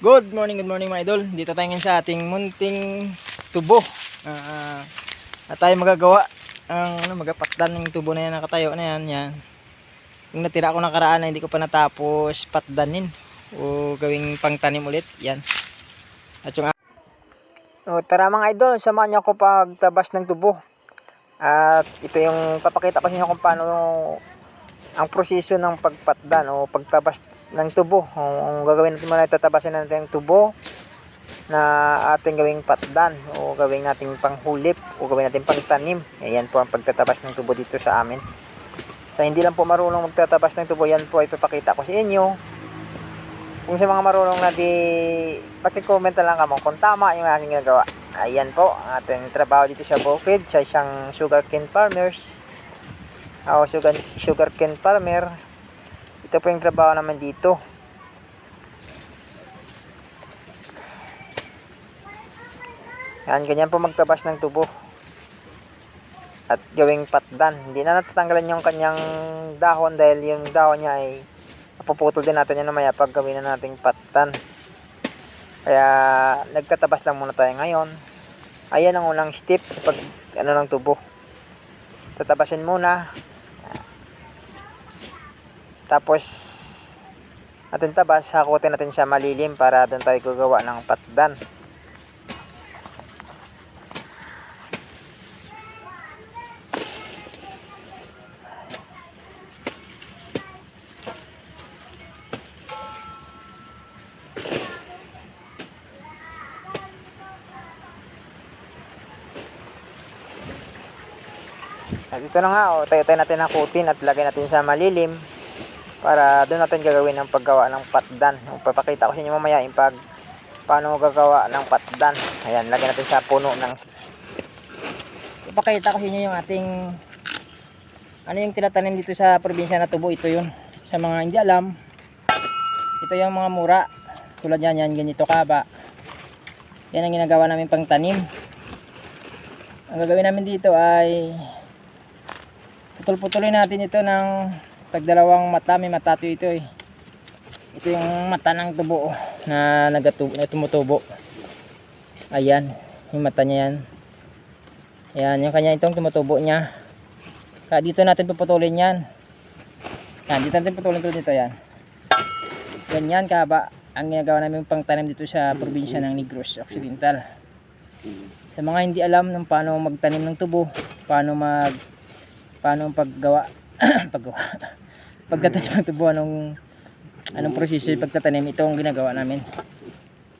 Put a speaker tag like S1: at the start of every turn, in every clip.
S1: Good morning mga idol. Dito tayo ngayon sa ating munting tubo. At tayo magagawa ang magapatdan ng tubo na yan, nakatayo na yan. Yung natira ko nakaraan na hindi ko pa natapos patdanin o gawing pangtanim ulit. Yan. At yung tara mga idol, samahan niyo ako pagtabas ng tubo. At ito yung papakita ko sa inyo kung paano ang proseso ng pagpatdan o pagtabas ng tubo. Ang gagawin natin muna, tatabasin natin ang tubo na ating gawing patdan o gawin natin panghulip o gawin natin pangtanim. Ayan po ang pagtatabas ng tubo dito sa amin. Sa hindi lang po marunong magtatabas ng tubo, yan po ay papakita ko sa inyo. Kung sa mga marunong na paki-comment na lang kamo kung tama yung aking ginagawa. Ayan po ang ating trabaho dito sa bukid sa isang sugarcane farmers. Sugarcane farmer. Ito po yung trabaho naman dito. Yan, ganyan po magtabas ng tubo at gawing patdan. Hindi na natatanggalan yung kanyang dahon dahil yung dahon niya ay mapuputol din natin yan mamaya pag gawin na nating patdan. Kaya nagtatabas lang muna tayo ngayon. Ayan ang unang step sa pag ng tubo. Tatabasin muna. Tapos natin tabas, hakutin natin siya malilim para doon tayo gagawa ng patdan. At ito na nga, tayo natin hakutin at lagay natin sa malilim para doon natin gagawin ang paggawa ng patdan. Papakita ko sa inyo mamaya yung paano gagawa ng patdan. Ayan, lagay natin sa puno ng... Papakita ko sa inyo yung ating yung tinatanim dito sa probinsya na tubo. Ito yun, sa mga hindi alam, ito yung mga mura tulad yan, ganito kaba. Yan ang ginagawa namin pang tanim. Ang gagawin namin dito ay putol-putulin natin ito ng tagdalawang mata. May mata ito eh. Ito yung mata ng tubo na tumutubo. Ayan, yung mata niya yan. Ayan, yung kanya itong tumutubo niya. Kaya dito natin puputulin yan. Yan, dito natin putulin tulad nito yan. Ganyan kahaba ang ginagawa namin pang tanim dito sa probinsya ng Negros Occidental. Sa mga hindi alam ng paano magtanim ng tubo, paano paggawa pagtatanim ng tubo, anong proseso yung pagtatanim, ito ang ginagawa namin.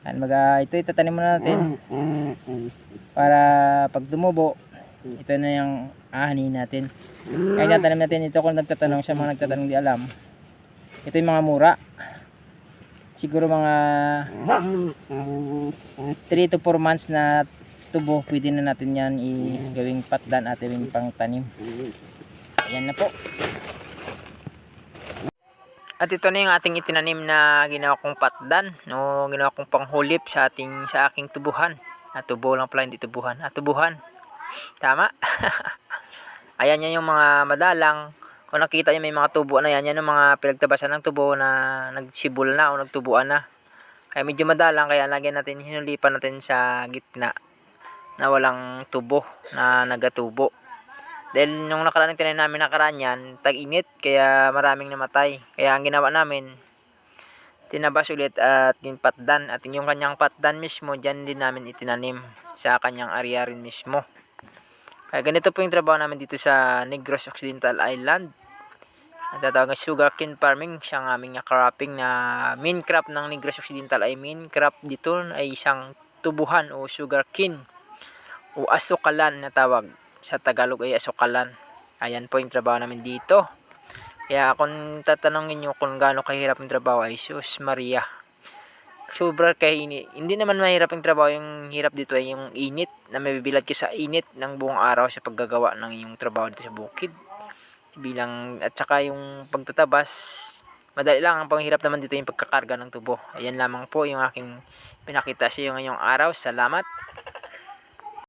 S1: Ito itatanim muna natin para pag dumubo, ito na yung ahanin natin. Kaya itatanim natin ito. Kung nagtatanong sa mga nagtatanong di alam, ito yung mga mura, siguro mga 3 to 4 months na tubo, pwede na natin yan gawing patdan at gawing pang tanim. Ayan na po. At ito na yung ating itinanim na ginawa kong patdan, no, ginawa kong panghulip sa aking tubuhan. Tubo lang pala, hindi tubuhan. Tubuhan. Tama? Ayan yan yung mga madalang. Kung nakita nyo may mga tubo na yan, yan yung mga pinagtabasan ng tubo na nagsibol na o nagtubuan na. Kaya medyo madalang, kaya lagyan natin, hinulipan natin sa gitna na walang tubo na nagatubo. Dahil nung nakaraan tinanim namin nakaraan yan, tag-init, kaya maraming namatay. Kaya ang ginawa namin, tinabas ulit at patdan. At yung kanyang patdan mismo, dyan din namin itinanim sa kanyang area rin mismo. Kaya ganito po yung trabaho namin dito sa Negros Occidental Island. Ang tatawag ng sugarcane farming, siyang aming cropping na main crop ng Negros Occidental ay main crop dito ay isang tubuhan o sugarcane o asukalan na tawag. Sa Tagalog ay asukalan. Ayan po yung trabaho namin dito. Kaya kung tatanungin nyo kung gaano kahirap yung trabaho ay sus Maria, sobra kainit. Hindi naman mahirap yung trabaho. Yung hirap dito ay yung init, na mabibilad ka sa init ng buong araw sa paggagawa ng yung trabaho dito sa bukid. At saka yung pagtatabas, madali lang. Ang panghirap naman dito yung pagkakarga ng tubo. Ayan lamang po yung aking pinakita sa iyo ngayong araw. Salamat.